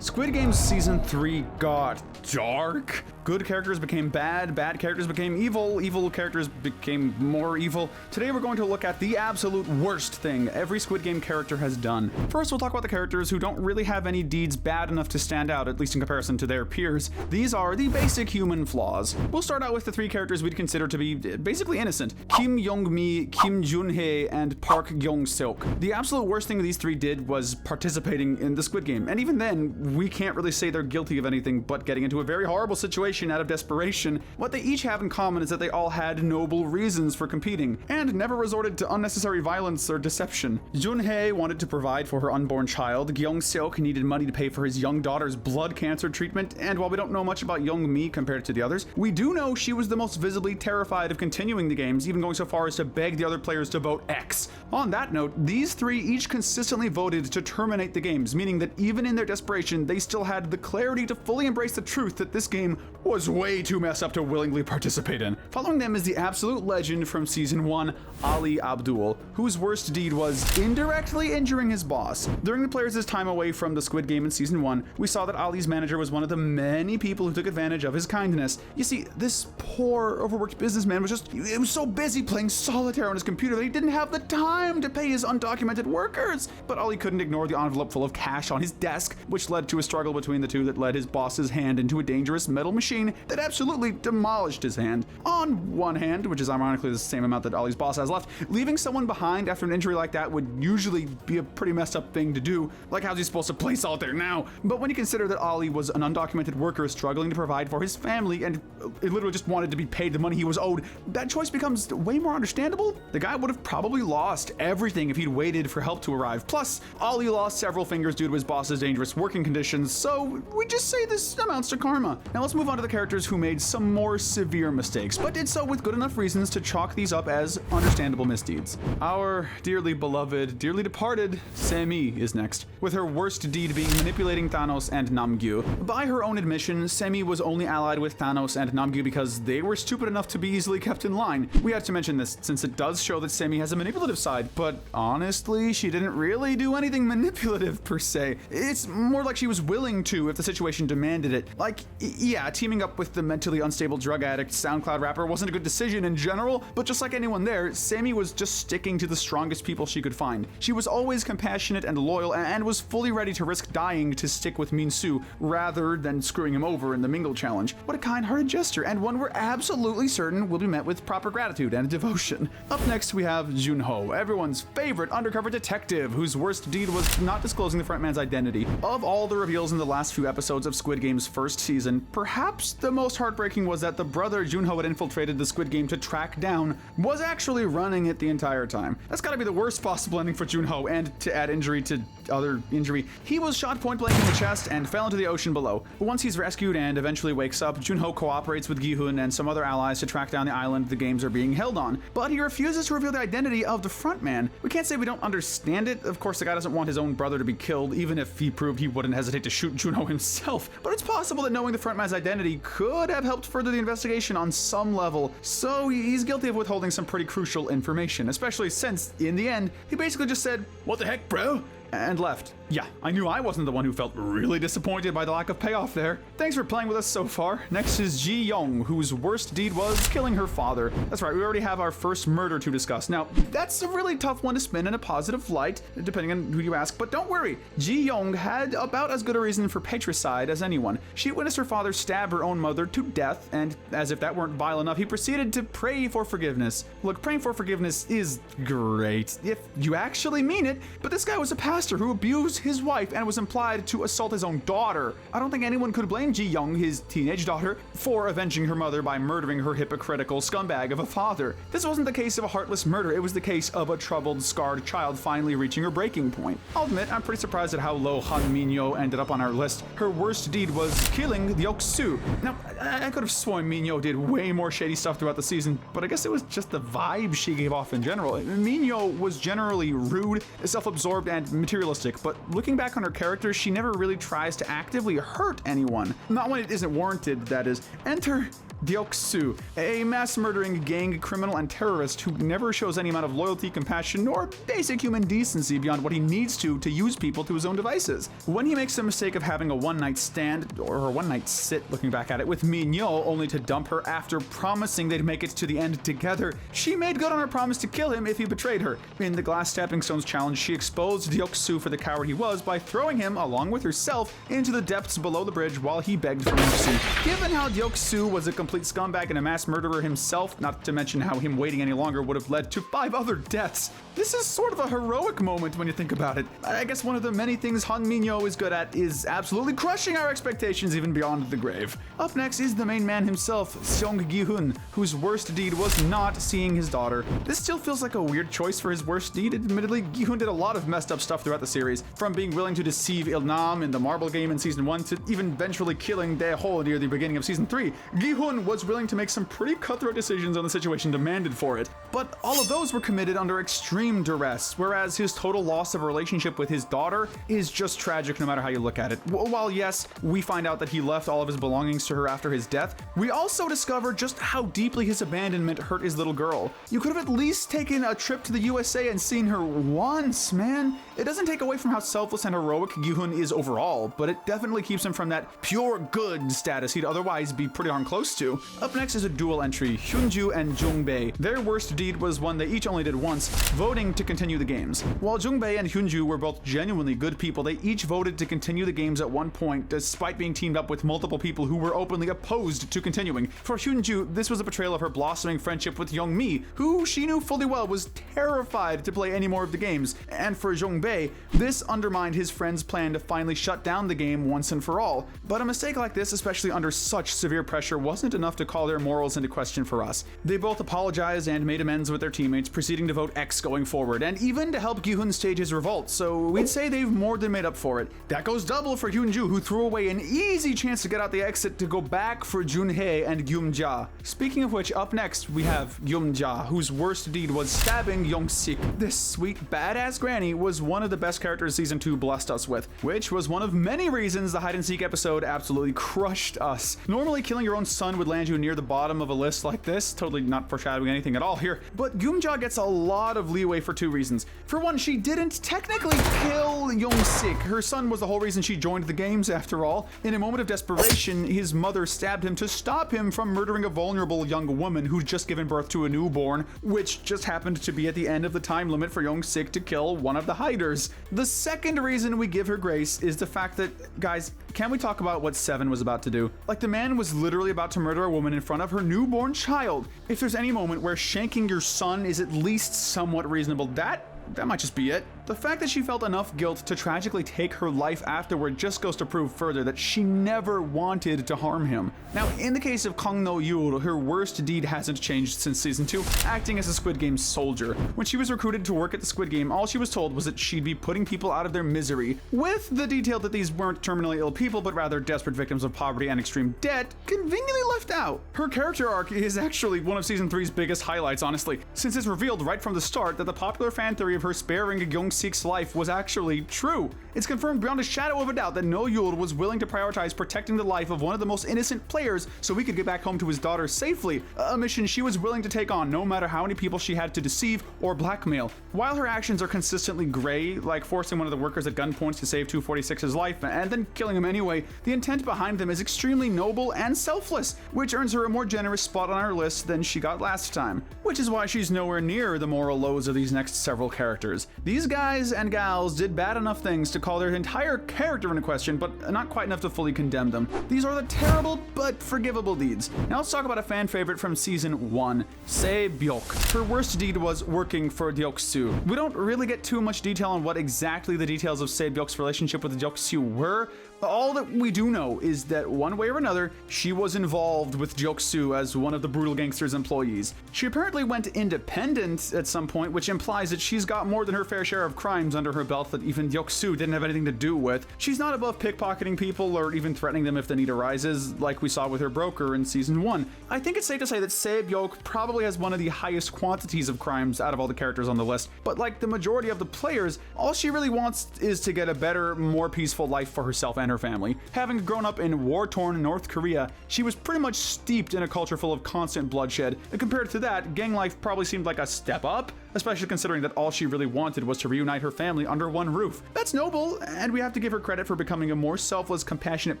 Squid Game Season 3 got dark. Good characters became bad characters became evil characters became more evil. Today we're going to look at the absolute worst thing every Squid Game character has done. First, we'll talk about the characters who don't really have any deeds bad enough to stand out, at least in comparison to their peers. These are the basic human flaws. We'll start out with the three characters we'd consider to be basically innocent: Kim Yong-mi, Kim Junho, and Park Yongsik. The absolute worst thing these three did was participating in the Squid Game, and even then, we can't really say they're guilty of anything but getting into a very horrible situation out of desperation. What they each have in common is that they all had noble reasons for competing, and never resorted to unnecessary violence or deception. Junho wanted to provide for her unborn child, Yongsik needed money to pay for his young daughter's blood cancer treatment, and while we don't know much about Young-mi compared to the others, we do know she was the most visibly terrified of continuing the games, even going so far as to beg the other players to vote X. On that note, these three each consistently voted to terminate the games, meaning that even in their desperation, they still had the clarity to fully embrace the truth that this game was way too messed up to willingly participate in. Following them is the absolute legend from Season 1, Ali Abdul, whose worst deed was indirectly injuring his boss. During the players' time away from the Squid Game in Season 1, we saw that Ali's manager was one of the many people who took advantage of his kindness. You see, this poor, overworked businessman was so busy playing solitaire on his computer that he didn't have the time to pay his undocumented workers. But Ali couldn't ignore the envelope full of cash on his desk, which led to a struggle between the two that led his boss's hand into a dangerous metal machine that absolutely demolished his hand. On one hand, which is ironically the same amount that Ali's boss has left, leaving someone behind after an injury like that would usually be a pretty messed up thing to do. Like, how's he supposed to play solitaire now? But when you consider that Ali was an undocumented worker struggling to provide for his family and literally just wanted to be paid the money he was owed, that choice becomes way more understandable. The guy would have probably lost everything if he'd waited for help to arrive. Plus, Ali lost several fingers due to his boss's dangerous working conditions, so we just say this amounts to karma. Now let's move on to the characters who made some more severe mistakes, but did so with good enough reasons to chalk these up as understandable misdeeds. Our dearly beloved, dearly departed Semi is next, with her worst deed being manipulating Thanos and Namyu. By her own admission, Semi was only allied with Thanos and Namyu because they were stupid enough to be easily kept in line. We have to mention this since it does show that Semi has a manipulative side, but honestly, she didn't really do anything manipulative per se. It's more like she was willing to if the situation demanded it. Like, yeah, teaming up with the mentally unstable drug addict SoundCloud rapper wasn't a good decision in general, but just like anyone there, Sami was just sticking to the strongest people she could find. She was always compassionate and loyal and was fully ready to risk dying to stick with Minsu rather than screwing him over in the Mingle challenge. What a kind-hearted gesture, and one we're absolutely certain will be met with proper gratitude and devotion. Up next we have Junho, everyone's favorite undercover detective, whose worst deed was not disclosing the frontman's identity. Of all the reveals in the last few episodes of Squid Game's first season, perhaps the most heartbreaking was that the brother Junho had infiltrated the Squid Game to track down was actually running it the entire time. That's gotta be the worst possible ending for Junho, and to add injury to other injury, he was shot point blank in the chest and fell into the ocean below. Once he's rescued and eventually wakes up, Junho cooperates with Guihun and some other allies to track down the island the games are being held on, but he refuses to reveal the identity of the frontman. We can't say we don't understand it. Of course, the guy doesn't want his own brother to be killed, even if he proved he wouldn't hesitate to shoot Junho himself. But it's possible that knowing the frontman's identity could have helped further the investigation on some level, so he's guilty of withholding some pretty crucial information, especially since, in the end, he basically just said, "What the heck, bro?" and left. Yeah, I knew I wasn't the one who felt really disappointed by the lack of payoff there. Thanks for playing with us so far. Next is Jiyong, whose worst deed was killing her father. That's right, we already have our first murder to discuss. Now, that's a really tough one to spin in a positive light, depending on who you ask, but don't worry. Jiyong had about as good a reason for patricide as anyone. She witnessed her father stab her own mother to death, and as if that weren't vile enough, he proceeded to pray for forgiveness. Look, praying for forgiveness is great, if you actually mean it, but this guy was a pastor who abused his wife and was implied to assault his own daughter. I don't think anyone could blame Jiyong, his teenage daughter, for avenging her mother by murdering her hypocritical scumbag of a father. This wasn't the case of a heartless murder, it was the case of a troubled, scarred child finally reaching her breaking point. I'll admit, I'm pretty surprised at how low Han Minyo ended up on our list. Her worst deed was killing the Oksu. Now, I could have sworn Minyo did way more shady stuff throughout the season, but I guess it was just the vibe she gave off in general. Minyo was generally rude, self-absorbed, and materialistic, but looking back on her character, she never really tries to actively hurt anyone. Not when it isn't warranted, that is. Enter Deho, a mass-murdering gang criminal and terrorist who never shows any amount of loyalty, compassion, or basic human decency beyond what he needs to use people to his own devices. When he makes the mistake of having a one-night stand, or a one-night sit, looking back at it, with Minyo, only to dump her after promising they'd make it to the end together, she made good on her promise to kill him if he betrayed her. In the Glass Stepping Stones challenge, she exposed Deho for the coward he was by throwing him, along with herself, into the depths below the bridge while he begged for mercy. Given how Deho was a complete scumbag and a mass murderer himself, not to mention how him waiting any longer would have led to 5 other deaths, this is sort of a heroic moment when you think about it. I guess one of the many things Han Minyo is good at is absolutely crushing our expectations even beyond the grave. Up next is the main man himself, Guihun, whose worst deed was not seeing his daughter. This still feels like a weird choice for his worst deed. Admittedly, Guihun did a lot of messed up stuff throughout the series, from being willing to deceive Ilnam in the marble game in season 1 to even eventually killing Deho near the beginning of season 3. Guihun was willing to make some pretty cutthroat decisions on the situation demanded for it, but all of those were committed under extreme duress, whereas his total loss of a relationship with his daughter is just tragic no matter how you look at it. While yes, we find out that he left all of his belongings to her after his death, we also discover just how deeply his abandonment hurt his little girl. You could have at least taken a trip to the USA and seen her once, man. It doesn't take away from how selfless and heroic Guihun is overall, but it definitely keeps him from that pure good status he'd otherwise be pretty darn close to. Up next is a dual entry, Hunjung and Jungbei. Their worst deed was one they each only did once, voting to continue the games. While Jungbei and Hunjung were both genuinely good people, they each voted to continue the games at one point, despite being teamed up with multiple people who were openly opposed to continuing. For Hunjung, this was a betrayal of her blossoming friendship with Youngmi, who she knew fully well was terrified to play any more of the games. And for Jungbei, this undermined his friend's plan to finally shut down the game once and for all. But a mistake like this, especially under such severe pressure, wasn't enough to call their morals into question for us. They both apologized and made amends with their teammates, proceeding to vote X going forward, and even to help Guihun stage his revolt, so we'd say they've more than made up for it. That goes double for Hunjung, who threw away an easy chance to get out the exit to go back for Junhe and Yunja. Speaking of which, up next we have Yunja, whose worst deed was stabbing Yongsik. This sweet badass granny was one of the best characters season 2 blessed us with, which was one of many reasons the hide and seek episode absolutely crushed us. Normally killing your own son would land you near the bottom of a list like this, totally not foreshadowing anything at all here, but Yunja gets a lot of leeway for 2 reasons. For one, she didn't technically kill Yongsik. Her son was the whole reason she joined the games after all. In a moment of desperation, his mother stabbed him to stop him from murdering a vulnerable young woman who'd just given birth to a newborn, which just happened to be at the end of the time limit for Yongsik to kill one of the hiders. The second reason we give her grace is the fact that, guys, can we talk about what Seven was about to do? Like, the man was literally about to murder a woman in front of her newborn child. If there's any moment where shanking your son is at least somewhat reasonable, that might just be it. The fact that she felt enough guilt to tragically take her life afterward just goes to prove further that she never wanted to harm him. Now, in the case of Kang No Yul, her worst deed hasn't changed since season 2, acting as a Squid Game soldier. When she was recruited to work at the Squid Game, all she was told was that she'd be putting people out of their misery, with the detail that these weren't terminally ill people, but rather desperate victims of poverty and extreme debt, conveniently left out. Her character arc is actually one of season 3's biggest highlights, honestly, since it's revealed right from the start that the popular fan theory of her sparing Yongsik's life was actually true. It's confirmed beyond a shadow of a doubt that No Yul was willing to prioritize protecting the life of one of the most innocent players so he could get back home to his daughter safely, a mission she was willing to take on no matter how many people she had to deceive or blackmail. While her actions are consistently gray, like forcing one of the workers at gunpoint to save 246's life and then killing him anyway, the intent behind them is extremely noble and selfless, which earns her a more generous spot on our list than she got last time, which is why she's nowhere near the moral lows of these next several characters. These guys and gals did bad enough things to call their entire character into question, but not quite enough to fully condemn them. These are the terrible but forgivable deeds. Now let's talk about a fan favorite from season 1, Sebok. Her worst deed was working for Deho. We don't really get too much detail on what exactly the details of Sebok's relationship with Deho were. All that we do know is that one way or another, she was involved with Deho as one of the brutal gangster's employees. She apparently went independent at some point, which implies that she's got more than her fair share of crimes under her belt that even Deho didn't have anything to do with. She's not above pickpocketing people or even threatening them if the need arises, like we saw with her broker in season 1. I think it's safe to say that Sebok probably has one of the highest quantities of crimes out of all the characters on the list, but like the majority of the players, all she really wants is to get a better, more peaceful life for herself and and her family. Having grown up in war-torn North Korea, she was pretty much steeped in a culture full of constant bloodshed. And compared to that, gang life probably seemed like a step up, especially considering that all she really wanted was to reunite her family under one roof. That's noble, and we have to give her credit for becoming a more selfless, compassionate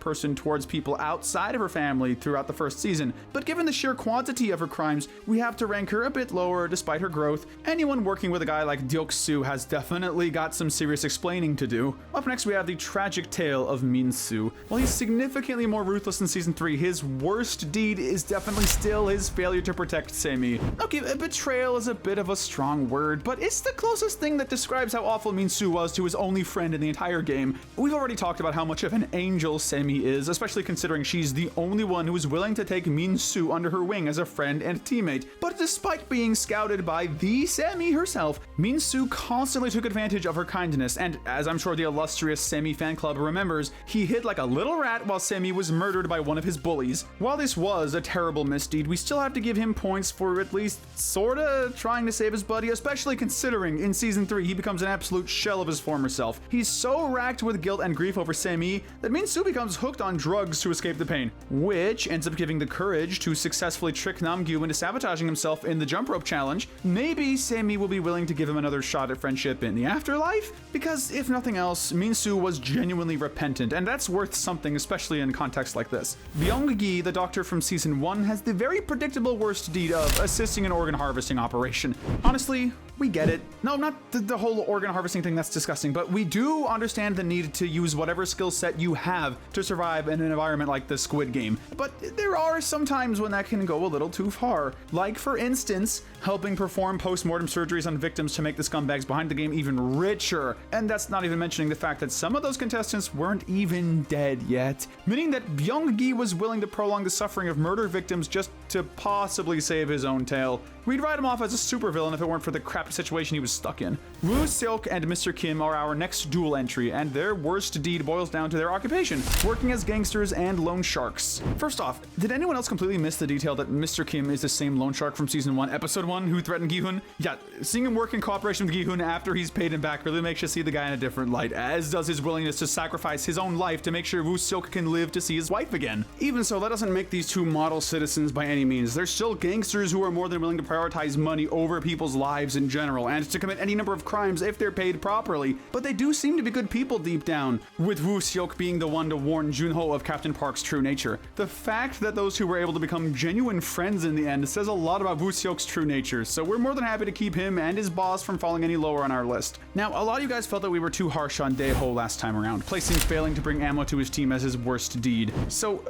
person towards people outside of her family throughout the first season. But given the sheer quantity of her crimes, we have to rank her a bit lower despite her growth. Anyone working with a guy like Deoksu has definitely got some serious explaining to do. Up next, we have the tragic tale of Minsu. While he's significantly more ruthless in Season 3, his worst deed is definitely still his failure to protect Semi. Okay, betrayal is a bit of a strong word, but it's the closest thing that describes how awful Minsu was to his only friend in the entire game. We've already talked about how much of an angel Semi is, especially considering she's the only one who is willing to take Minsu under her wing as a friend and teammate. But despite being scouted by the Semi herself, Minsu constantly took advantage of her kindness, and as I'm sure the illustrious Semi fan club remembers, he hid like a little rat while Semi was murdered by one of his bullies. While this was a terrible misdeed, we still have to give him points for at least sorta trying to save his buddy, especially considering in Season 3 he becomes an absolute shell of his former self. He's so racked with guilt and grief over Semi that Minsu becomes hooked on drugs to escape the pain, which ends up giving the courage to successfully trick Namyu into sabotaging himself in the jump rope challenge. Maybe Semi will be willing to give him another shot at friendship in the afterlife? Because if nothing else, Minsu was genuinely repentant, and that's worth something, especially in contexts like this. Byong, the doctor from Season 1, has the very predictable worst deed of assisting an organ harvesting operation. Honestly, we get it. No, not the whole organ harvesting thing, that's disgusting, but we do understand the need to use whatever skill set you have to survive in an environment like the Squid Game. But there are some times when that can go a little too far. Like, for instance, helping perform post-mortem surgeries on victims to make the scumbags behind the game even richer. And that's not even mentioning the fact that some of those contestants weren't even dead yet. Meaning that Byong was willing to prolong the suffering of murder victims just to possibly save his own tail. We'd write him off as a supervillain if it weren't for the crappy situation he was stuck in. Woo Silk and Mr. Kim are our next duel entry, and their worst deed boils down to their occupation, working as gangsters and loan sharks. First off, did anyone else completely miss the detail that Mr. Kim is the same loan shark from Season 1, Episode 1 who threatened Guihun? Yeah, seeing him work in cooperation with Guihun after he's paid him back really makes you see the guy in a different light, as does his willingness to sacrifice his own life to make sure Woo Silk can live to see his wife again. Even so, that doesn't make these two model citizens by any means. They're still gangsters who are more than willing to prioritize money over people's lives in general, and to commit any number of crimes if they're paid properly. But they do seem to be good people deep down, with Woo Silk being the one to warn Junho of Captain Park's true nature. The fact that those two were able to become genuine friends in the end says a lot about Woo Silk's true nature, so we're more than happy to keep him and his boss from falling any lower on our list. Now, a lot of you guys felt that we were too harsh on Deho last time around, placing failing to bring ammo to his team as his worst deed. So,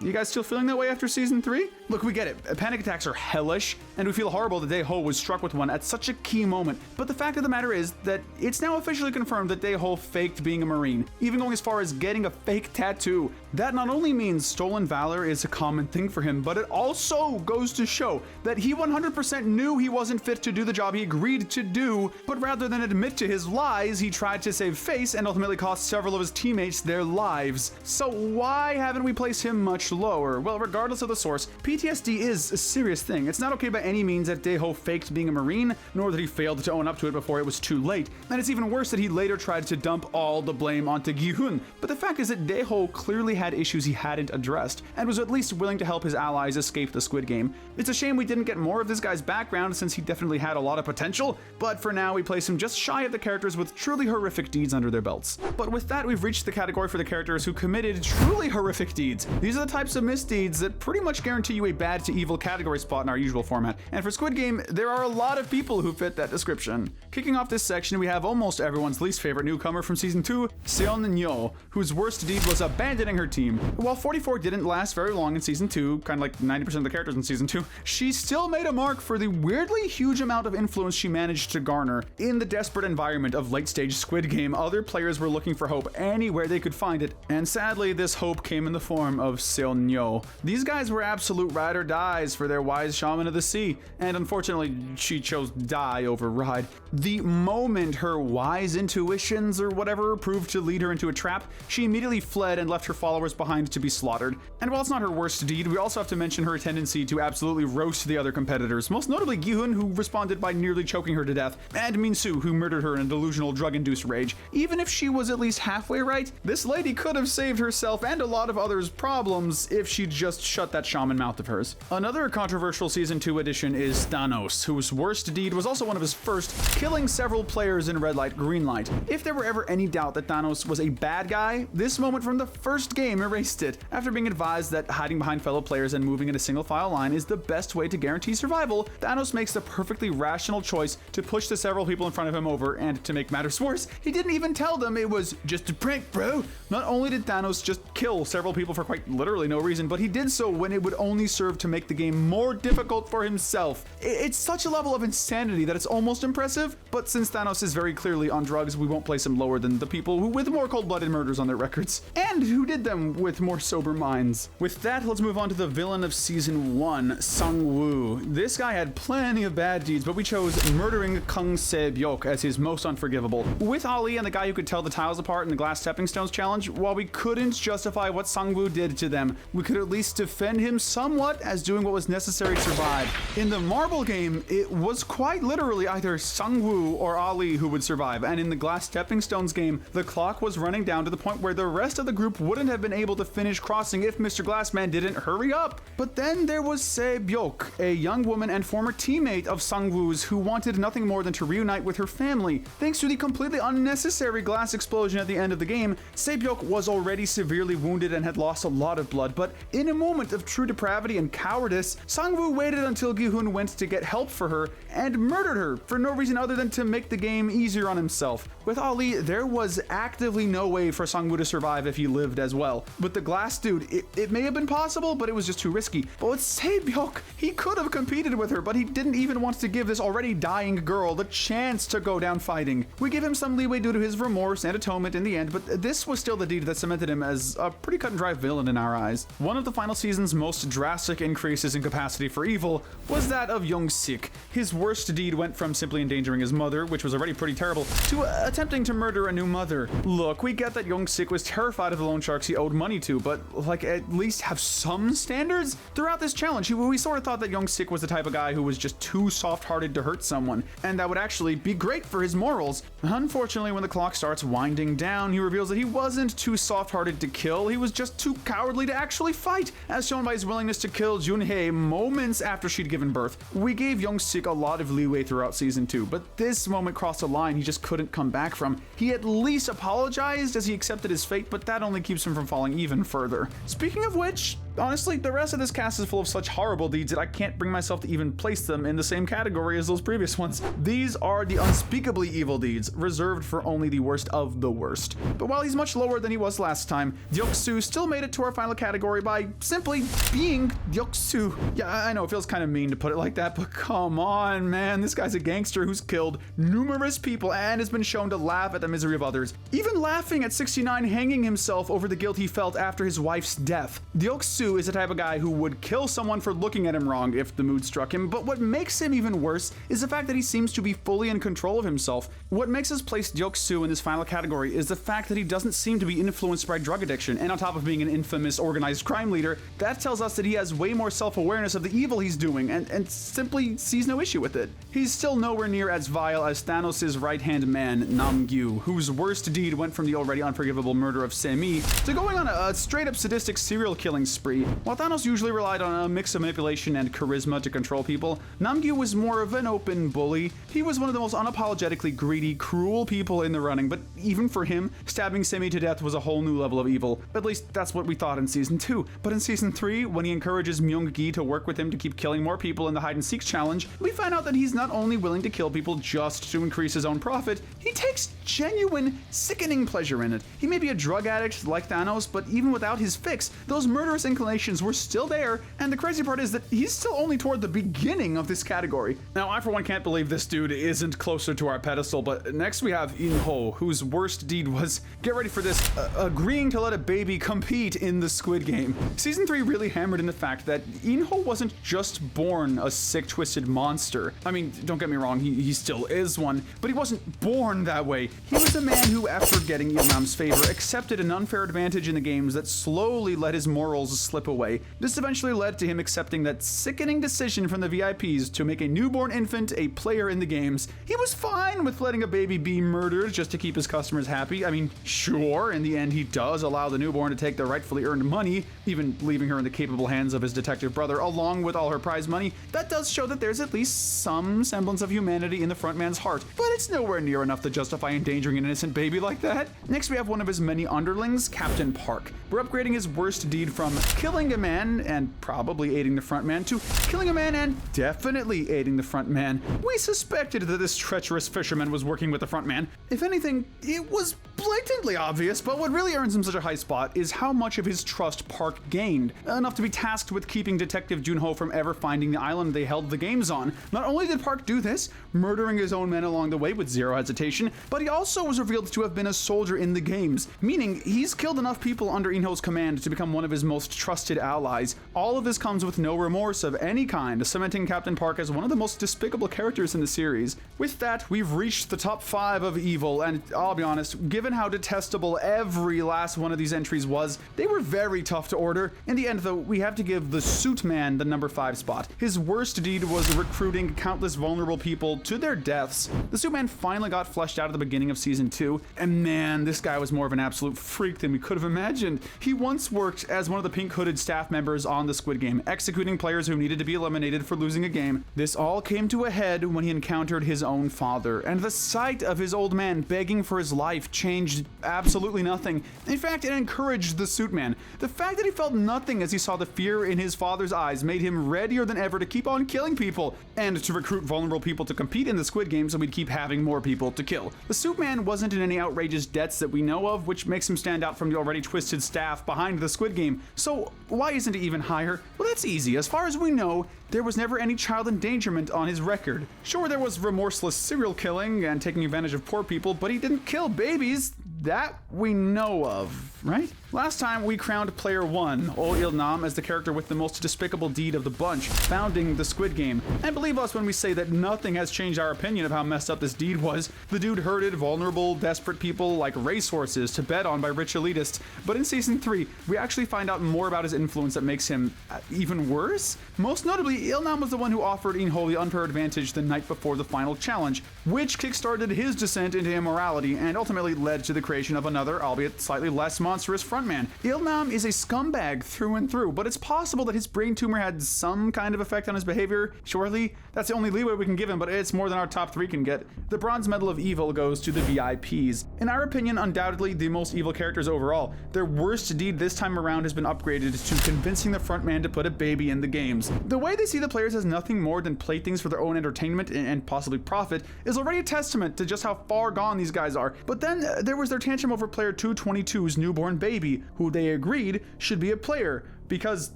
you guys still feeling that way after Season 3? Look, we get it. Panic attacks are hellish, and we feel horrible that Deho was struck with one at such a key moment. But the fact of the matter is that it's now officially confirmed that Deho faked being a Marine, even going as far as getting a fake tattoo. That not only means stolen valor is a common thing for him, but it also goes to show that he 100% knew he wasn't fit to do the job he agreed to do, but rather than admit to his lies, he tried to save face and ultimately cost several of his teammates their lives. So why haven't we placed him much lower? Well, regardless of the source, PTSD is a serious thing. It's not okay by any means that Deho faked being a Marine, nor that he failed to own up to it before it was too late. And it's even worse that he later tried to dump all the blame onto Guihun. But the fact is that Deho clearly had issues he hadn't addressed, and was at least willing to help his allies escape the Squid Game. It's a shame we didn't get more of this guy's background, since he definitely had a lot of potential, but for now we place him just shy of the characters with truly horrific deeds under their belts. But with that, we've reached the category for the characters who committed truly horrific deeds. These are the types of misdeeds that pretty much guarantee you a bad to evil category spot in our usual format. And for Squid Game, there are a lot of people who fit that description. Kicking off this section, we have almost everyone's least favorite newcomer from Season 2, Junho, whose worst deed was abandoning her team. While 44 didn't last very long in Season 2, kind of like 90% of the characters in Season 2, she still made a mark for the weirdly huge amount of influence she managed to garner. In the desperate environment of late-stage Squid Game, other players were looking for hope anywhere they could find it, and sadly, this hope came in the form of Junho. These guys were absolute ride or dies for their wise shaman of the sea. be, and unfortunately she chose die over ride. The moment her wise intuitions or whatever proved to lead her into a trap, she immediately fled and left her followers behind to be slaughtered. And while it's not her worst deed, we also have to mention her tendency to absolutely roast the other competitors, most notably Guihun, who responded by nearly choking her to death, and Minsu, who murdered her in a delusional drug-induced rage. Even if she was at least halfway right, this lady could have saved herself and a lot of others' problems if she'd just shut that shaman mouth of hers. Another controversial Season 2 addition is Thanos, whose worst deed was also one of his first, killing several players in red light, green light. If there were ever any doubt that Thanos was a bad guy, this moment from the first game erased it. After being advised that hiding behind fellow players and moving in a single file line is the best way to guarantee survival, Thanos makes the perfectly rational choice to push the several people in front of him over, and to make matters worse, he didn't even tell them it was just a prank, bro. Not only did Thanos just kill several people for quite literally no reason, but he did so when it would only serve to make the game more difficult for himself. It's such a level of insanity that it's almost impressive, but since Thanos is very clearly on drugs, we won't place him lower than the people who with more cold-blooded murders on their records, and who did them with more sober minds. With that, let's move on to the villain of Season 1, Sung-woo. This guy had plenty of bad deeds, but we chose murdering Kung Sebok as his most unforgivable. With Ali and the guy who could tell the tiles apart in the glass stepping stones challenge, while we couldn't justify what Sung-woo did to them, we could at least defend him somewhat as doing what was necessary to survive. In the marble game, it was quite literally either Sung-woo or Ali who would survive, and in the glass stepping stones game, the clock was running down to the point where the rest of the group wouldn't have been able to finish crossing if Mr. Glassman didn't hurry up. But then there was Sebok, a young woman and former teammate of Sung-woo's who wanted nothing more than to reunite with her family. Thanks to the completely unnecessary glass explosion at the end of the game, Sebok was already severely wounded and had lost a lot of blood, but in a moment of true depravity and cowardice, Sung-woo waited until Guihun went to get help for her and murdered her for no reason other than to make the game easier on himself. With Ali, there was actively no way for Sung-woo to survive if he lived as well. With the glass dude, it may have been possible, but it was just too risky. But with Sebok, he could have competed with her, but he didn't even want to give this already dying girl the chance to go down fighting. We give him some leeway due to his remorse and atonement in the end, but this was still the deed that cemented him as a pretty cut and dry villain in our eyes. One of the final season's most drastic increases in capacity for evil was that of Yongsik. His worst deed went from simply endangering his mother, which was already pretty terrible, to attempting to murder a new mother. Look, we get that Yongsik was terrified of the loan sharks he owed money to, but like at least have some standards? Throughout this challenge, we sort of thought that Yongsik was the type of guy who was just too soft-hearted to hurt someone, and that would actually be great for his morals. Unfortunately, when the clock starts winding down, he reveals that he wasn't too soft-hearted to kill, he was just too cowardly to actually fight, as shown by his willingness to kill Junho moments after she'd given birth. We gave Yongsik a lot of leeway throughout Season 2, but this moment crossed a line he just couldn't come back from. He at least apologized as he accepted his fate, but that only keeps him from falling even further. Speaking of which, honestly, the rest of this cast is full of such horrible deeds that I can't bring myself to even place them in the same category as those previous ones. These are the unspeakably evil deeds, reserved for only the worst of the worst. But while he's much lower than he was last time, Deoksu still made it to our final category by simply being Deoksu. Yeah, I know it feels kind of mean to put it like that, but come on, man. This guy's a gangster who's killed numerous people and has been shown to laugh at the misery of others, even laughing at 69 hanging himself over the guilt he felt after his wife's death. Deoksu is the type of guy who would kill someone for looking at him wrong if the mood struck him, but what makes him even worse is the fact that he seems to be fully in control of himself. What makes us place Deoksu in this final category is the fact that he doesn't seem to be influenced by drug addiction, and on top of being an infamous organized crime leader, that tells us that he has way more self-awareness of the evil he's doing and simply sees no issue with it. He's still nowhere near as vile as Thanos' right-hand man, Namyu, whose worst deed went from the already unforgivable murder of Semi to going on a straight-up sadistic serial killing spree. While Thanos usually relied on a mix of manipulation and charisma to control people, Namyu was more of an open bully. He was one of the most unapologetically greedy, cruel people in the running, but even for him, stabbing Semi to death was a whole new level of evil. At least that's what we thought in Season 2. But in Season 3, when he encourages Myung-gi to work with him to keep killing more people in the hide-and-seek challenge, we find out that he's not only willing to kill people just to increase his own profit, he takes genuine, sickening pleasure in it. He may be a drug addict like Thanos, but even without his fix, those murderous inclinations inclinations were still there, and the crazy part is that he's still only toward the beginning of this category. Now, I for one can't believe this dude isn't closer to our pedestal, but next we have Junho, whose worst deed was, get ready for this, agreeing to let a baby compete in the Squid Game. Season 3 really hammered in the fact that Junho wasn't just born a sick, twisted monster. I mean, don't get me wrong, he still is one, but he wasn't born that way. He was a man who, after getting Ilnam's favor, accepted an unfair advantage in the games that slowly let his morals slip away. This eventually led to him accepting that sickening decision from the VIPs to make a newborn infant a player in the games. He was fine with letting a baby be murdered just to keep his customers happy. I mean, sure, in the end he does allow the newborn to take the rightfully earned money, even leaving her in the capable hands of his detective brother along with all her prize money. That does show that there's at least some semblance of humanity in the frontman's heart, but it's nowhere near enough to justify endangering an innocent baby like that. Next we have one of his many underlings, Captain Park. We're upgrading his worst deed from killing a man and probably aiding the frontman to killing a man and definitely aiding the frontman. We suspected that this treacherous fisherman was working with the frontman. If anything, it was blatantly obvious, but what really earns him such a high spot is how much of his trust Park gained, enough to be tasked with keeping Detective Junho from ever finding the island they held the games on. Not only did Park do this, murdering his own men along the way with zero hesitation, but he also was revealed to have been a soldier in the games, meaning he's killed enough people under Junho's command to become one of his most trusted allies. All of this comes with no remorse of any kind, cementing Captain Park as one of the most despicable characters in the series. With that, we've reached the top 5 of evil, and I'll be honest, given how detestable every last one of these entries was, they were very tough to order. In the end, though, we have to give the Suit Man the number 5 spot. His worst deed was recruiting countless vulnerable people to their deaths. The Suit Man finally got fleshed out at the beginning of season 2, and man, this guy was more of an absolute freak than we could have imagined. He once worked as one of the pink hooded staff members on the Squid Game, executing players who needed to be eliminated for losing a game. This all came to a head when he encountered his own father, and the sight of his old man begging for his life changed absolutely nothing. In fact, it encouraged the Suit Man. The fact that he felt nothing as he saw the fear in his father's eyes made him readier than ever to keep on killing people, and to recruit vulnerable people to compete in the Squid Game so we'd keep having more people to kill. The Suit Man wasn't in any outrageous debts that we know of, which makes him stand out from the already twisted staff behind the Squid Game. So why isn't he even higher? Well, that's easy. As far as we know, there was never any child endangerment on his record. Sure, there was remorseless serial killing and taking advantage of poor people, but he didn't kill babies. That we know of, right? Last time we crowned player 1, Ilnam, as the character with the most despicable deed of the bunch, founding the Squid Game. And believe us when we say that nothing has changed our opinion of how messed up this deed was. The dude herded vulnerable, desperate people like racehorses to bet on by rich elitists. But in season 3, we actually find out more about his influence that makes him even worse. Most notably, Ilnam was the one who offered Junho the unfair advantage the night before the final challenge, which kickstarted his descent into immorality and ultimately led to the creation of another, albeit slightly less monstrous frontman. Ilnam is a scumbag through and through, but it's possible that his brain tumor had some kind of effect on his behavior. Surely, that's the only leeway we can give him, but it's more than our top 3 can get. The Bronze Medal of Evil goes to the VIPs. In our opinion, undoubtedly the most evil characters overall. Their worst deed this time around has been upgraded to convincing the frontman to put a baby in the games. The way they see the players as nothing more than playthings for their own entertainment and possibly profit is already a testament to just how far gone these guys are. But then there was their tantrum over player 222's newborn baby, who they agreed should be a player, because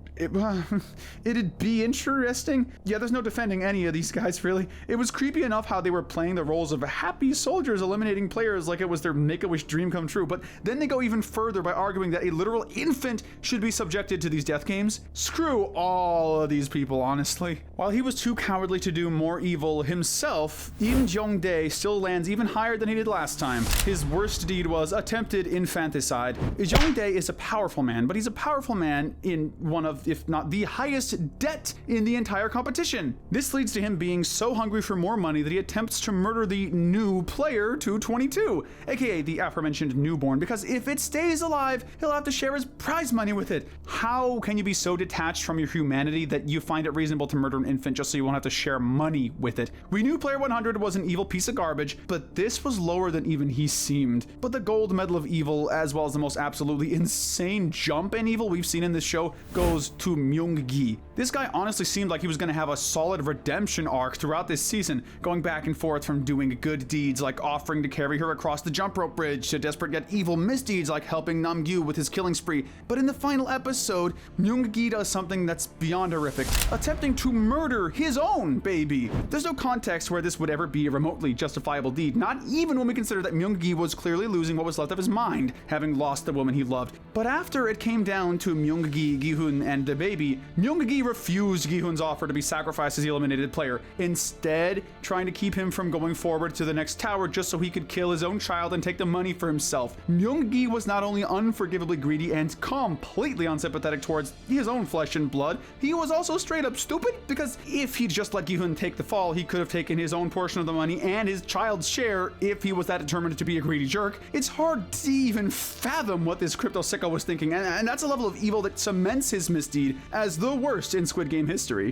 it'd be interesting. Yeah, there's no defending any of these guys, really. It was creepy enough how they were playing the roles of happy soldiers eliminating players like it was their Make-A-Wish dream come true, but then they go even further by arguing that a literal infant should be subjected to these death games. Screw all of these people, honestly. While he was too cowardly to do more evil himself, Jiyong still lands even higher than he did last time. His worst deed was attempted infanticide. Jiyong is a powerful man, but he's a powerful man in one of, if not the highest debt in the entire competition. This leads to him being so hungry for more money that he attempts to murder the new player 222, aka the aforementioned newborn, because if it stays alive, he'll have to share his prize money with it. How can you be so detached from your humanity that you find it reasonable to murder an infant just so you won't have to share money with it? We knew player 100 was an evil piece of garbage, but this was lower than even he seemed. But the Gold Medal of Evil, as well as the most absolutely insane jump in evil we've seen in this show, hero goes to Myung-gi. This guy honestly seemed like he was going to have a solid redemption arc throughout this season, going back and forth from doing good deeds like offering to carry her across the jump rope bridge to desperate yet evil misdeeds like helping Namyu with his killing spree. But in the final episode, Myung-gi does something that's beyond horrific, attempting to murder his own baby. There's no context where this would ever be a remotely justifiable deed, not even when we consider that Myung-gi was clearly losing what was left of his mind, having lost the woman he loved. But after it came down to Myung-gi, Guihun, and the baby, Myung-gi refused Guihun's offer to be sacrificed as the eliminated player, instead trying to keep him from going forward to the next tower just so he could kill his own child and take the money for himself. Myung-gi was not only unforgivably greedy and completely unsympathetic towards his own flesh and blood, he was also straight up stupid, because if he'd just let Guihun take the fall, he could have taken his own portion of the money and his child's share if he was that determined to be a greedy jerk. It's hard to even fathom what this crypto sicko was thinking, and that's a level of evil that cements his misdeed as the worst in Squid Game history.